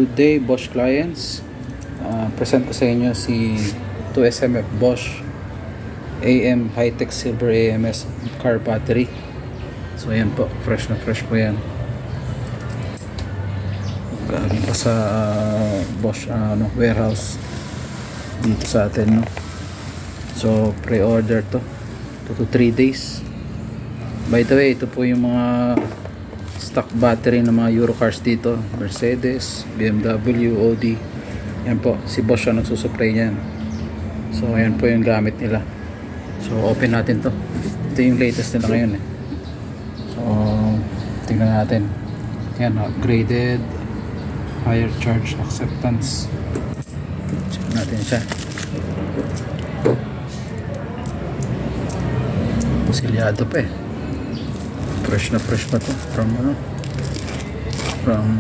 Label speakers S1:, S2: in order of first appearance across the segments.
S1: Good day Bosch clients. Present ko sa inyo si 2SMF Bosch AM High-Tech Silver AMS car battery. So ayan po, fresh na fresh po yan. Galing pa sa Bosch warehouse dito sa atin, no? So pre-order to 2 to 3 days. By the way, ito po yung mga stock battery ng mga Euro cars dito, Mercedes, BMW, Audi. Yan po, si Bosch ang nagsusupply niyan. So ayan po yung gamit nila. So open natin to. Ito yung latest nila ngayon eh. So tingnan natin. Yan, upgraded higher charge acceptance. Check natin siya. Silyado pa eh. Fresh na fresh pa to from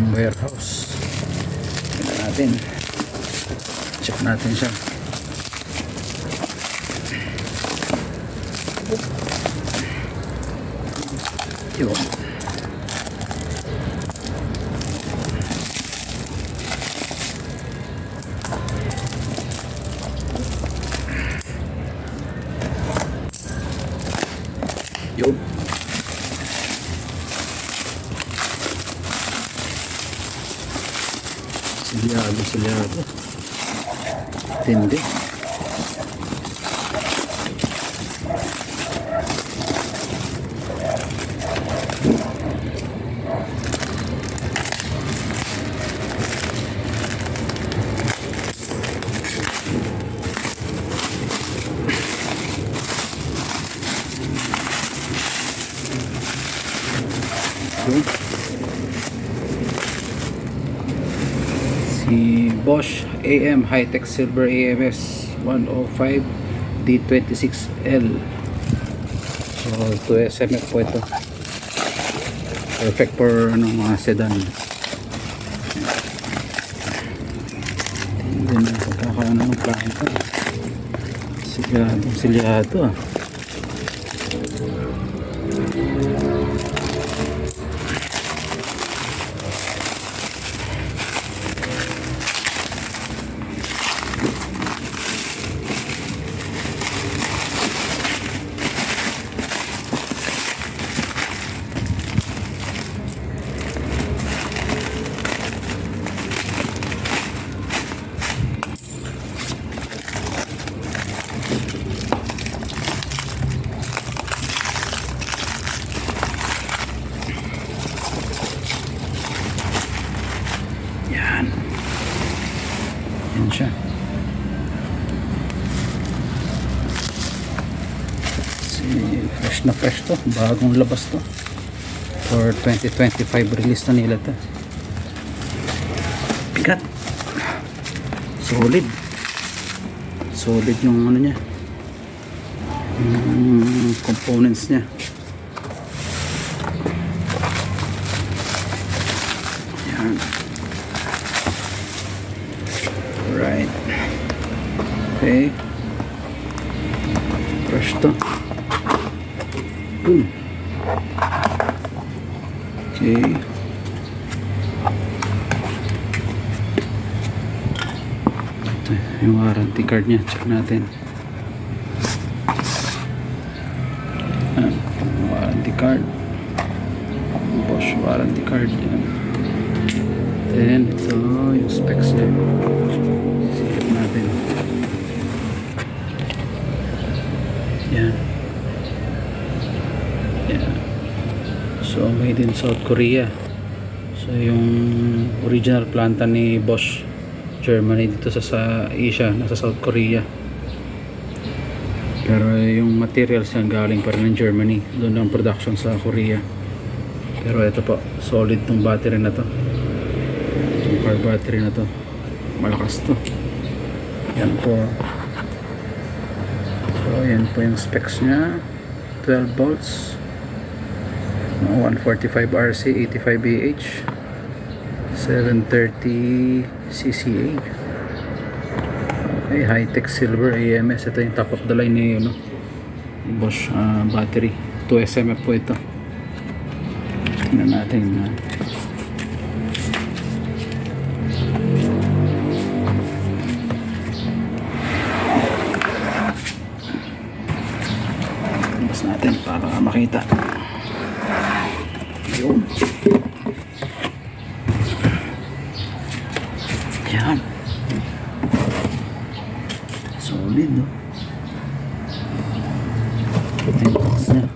S1: warehouse. Tingnan natin. Check natin siya. Yun. Yun. Silyado. Tindi. Si Bosch AM High-Tech Silver AMS 105 D26L. So 2SMF po ito. Perfect for mga sedan. Hindi na pagkakaano ng planta. Silyado ah. Yan siya. Fresh na fresh to, bagong labas to for 2025 release na nila to. Bigat, solid yung ano niya, yung components niya. Yan. Right. Okay. Fresh to. Boom. Okay. Ito yung warranty card niya. Check natin. Warranty card. Bosch warranty card yan. Then ito yung specs niya. Sikip natin. Yan. So made in South Korea. So yung original planta ni Bosch Germany dito sa Asia, nasa South Korea. Pero yung materials yan galing pa rin ng Germany. Doon ang production sa Korea. Pero ito po, solid tong battery na to. Itong car battery na to, malakas to. Yan po. So yan po yung specs nya. 12 volts, 145 RC, 85 AH, 730 CCA. Okay, high-tech silver AMS. Ito yung top of the line ni Bosch battery. 2SMF po ito. Tingnan natin. makita. Yun. Yan. Solid, no? Ito yung box niya.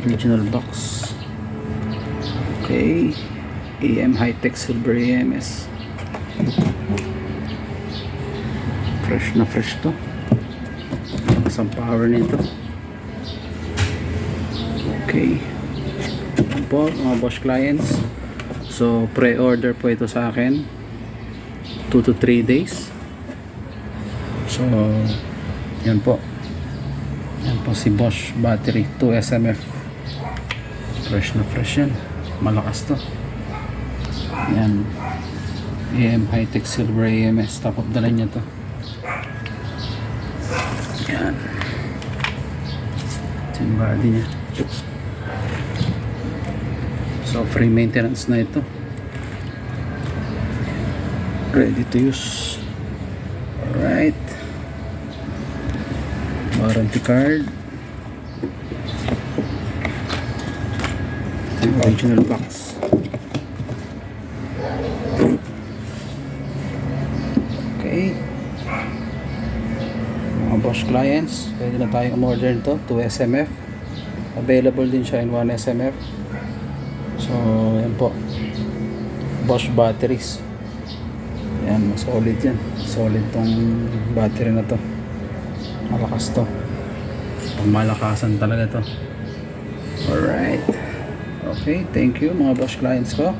S1: Original box. Okay. AM High-Tech Silver AMS. Fresh na fresh to. Isang power nito. Okay. Yan po mga Bosch clients. So pre-order po ito sa akin 2 to 3 days. So yan po. Yan po si Bosch battery 2 SMF. Fresh na fresh yan. Malakas to. Yan. AM High-Tech Silver AMS. Top of the line niya to. Yan. Ito yung body niya. So free maintenance na ito. Ready to use. Alright. Warranty card. Ito yung original box. Okay. Mga Bosch clients, pwede na tayong umorder nito 2 SMF. Available din siya in 1 SMF. So yan po, Bosch batteries. Yan, solid yan. Solid tong battery na to. Malakas to. Pangmalakasan talaga to. Alright. Okay, thank you mga Bosch clients ko.